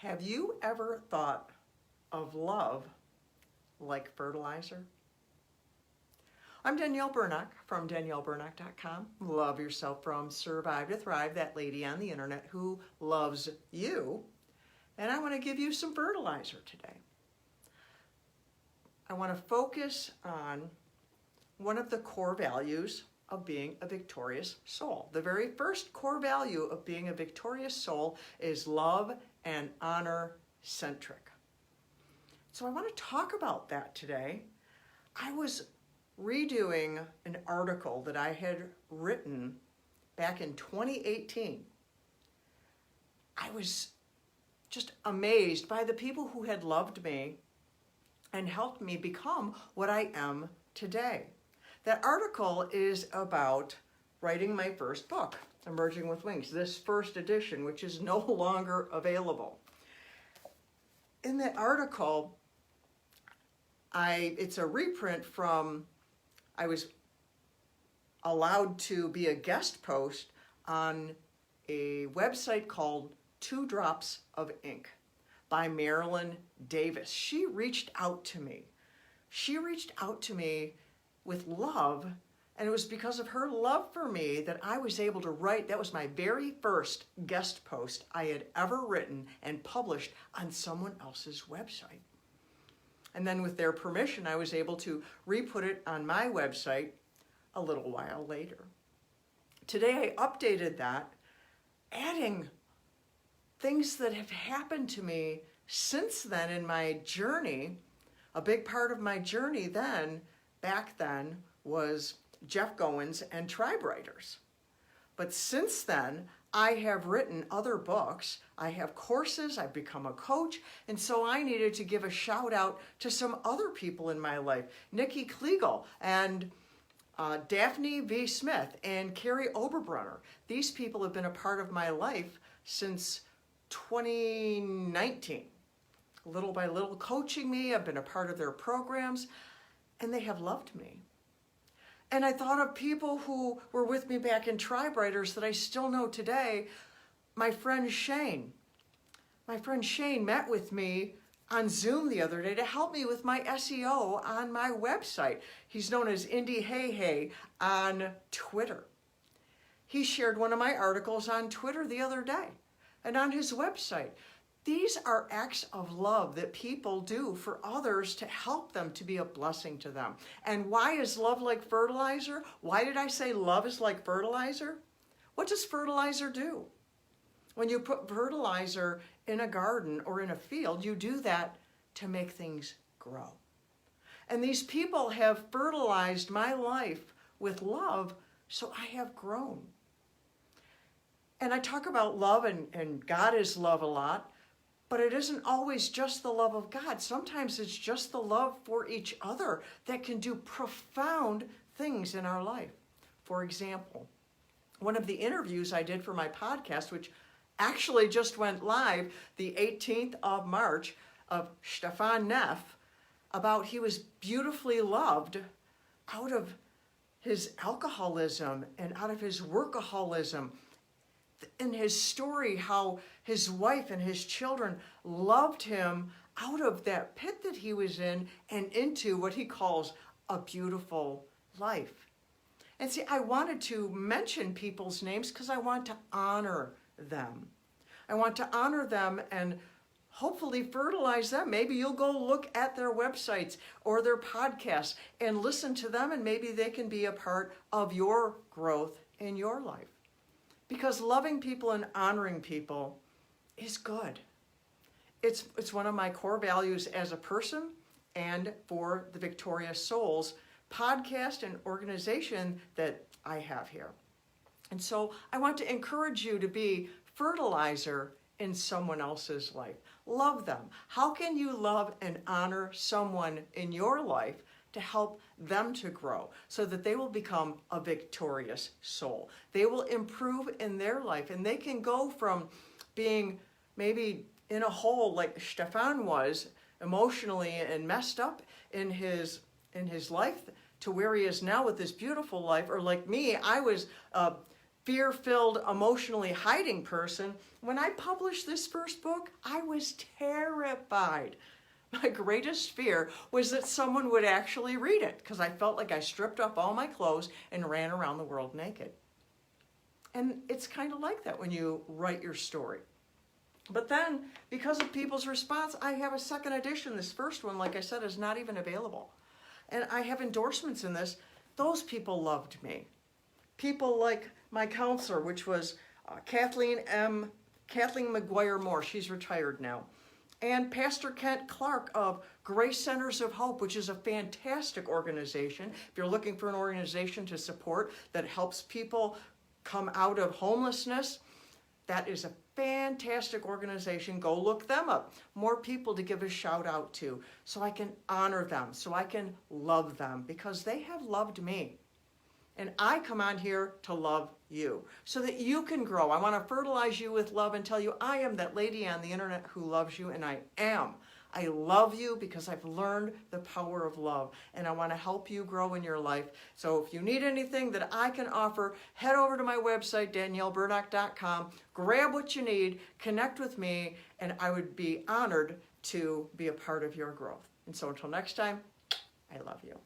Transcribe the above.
Have you ever thought of love like fertilizer? I'm Danielle Burnock from DanielleBurnock.com. Love yourself from Survive to Thrive, that lady on the internet who loves you. And I want to give you some fertilizer today. I want to focus on one of the core values of being a victorious soul. The very first core value of being a victorious soul is love and honor centric. So I want to talk about that today. I was redoing an article that I had written back in 2018. I was just amazed by the people who had loved me and helped me become what I am today. That article is about writing my first book, Emerging with Wings, this first edition, which is no longer available. In that article, it's a reprint from, I was allowed to be a guest post on a website called 2 Drops of Ink by Marilyn Davis. She reached out to me. She reached out to me with love, and it was because of her love for me that I was able to write. That was my very first guest post I had ever written and published on someone else's website. And then with their permission, I was able to re-put it on my website a little while later. Today I updated that, adding things that have happened to me since then in my journey. A big part of my journey back then, was Jeff Goins and Tribe Writers. But since then, I have written other books, I have courses, I've become a coach, and so I needed to give a shout out to some other people in my life. Nikki Kliegel and Daphne V. Smith and Carrie Oberbrunner. These people have been a part of my life since 2019. Little by little coaching me, I've been a part of their programs, and they have loved me. And I thought of people who were with me back in Tribe Writers that I still know today. My friend Shane. My friend Shane met with me on Zoom the other day to help me with my SEO on my website. He's known as Indy Hey Hey on Twitter. He shared one of my articles on Twitter the other day and on his website. These are acts of love that people do for others to help them, to be a blessing to them. And why is love like fertilizer? Why did I say love is like fertilizer? What does fertilizer do? When you put fertilizer in a garden or in a field, you do that to make things grow. And these people have fertilized my life with love, so I have grown. And I talk about love and God is love a lot. But it isn't always just the love of God. Sometimes it's just the love for each other that can do profound things in our life. For example, one of the interviews I did for my podcast, which actually just went live the 18th of March, of Stefan Neff, about he was beautifully loved out of his alcoholism and out of his workaholism. In his story, how his wife and his children loved him out of that pit that he was in and into what he calls a beautiful life. And see, I wanted to mention people's names because I want to honor them. I want to honor them and hopefully fertilize them. Maybe you'll go look at their websites or their podcasts and listen to them, and maybe they can be a part of your growth in your life. Because loving people and honoring people is good. It's one of my core values as a person and for the Victorious Souls podcast and organization that I have here. And so I want to encourage you to be fertilizer in someone else's life. Love them. How can you love and honor someone in your life to help them to grow so that they will become a victorious soul? They will improve in their life, and they can go from being maybe in a hole like Stefan was emotionally and messed up in his life to where he is now with this beautiful life. Or like me, I was fear-filled, emotionally hiding person, when I published this first book, I was terrified. My greatest fear was that someone would actually read it because I felt like I stripped off all my clothes and ran around the world naked. And it's kind of like that when you write your story. But then, because of people's response, I have a second edition. This first one, like I said, is not even available. And I have endorsements in this. Those people loved me. People like my counselor, which was Kathleen McGuire Moore. She's retired now. And Pastor Kent Clark of Grace Centers of Hope, which is a fantastic organization. If you're looking for an organization to support that helps people come out of homelessness, that is a fantastic organization. Go look them up. More people to give a shout out to so I can honor them, so I can love them, because they have loved me. And I come on here to love you so that you can grow. I want to fertilize you with love and tell you I am that lady on the internet who loves you, and I am. I love you because I've learned the power of love, and I want to help you grow in your life. So if you need anything that I can offer, head over to my website, danielleburdock.com, grab what you need, connect with me, and I would be honored to be a part of your growth. And so until next time, I love you.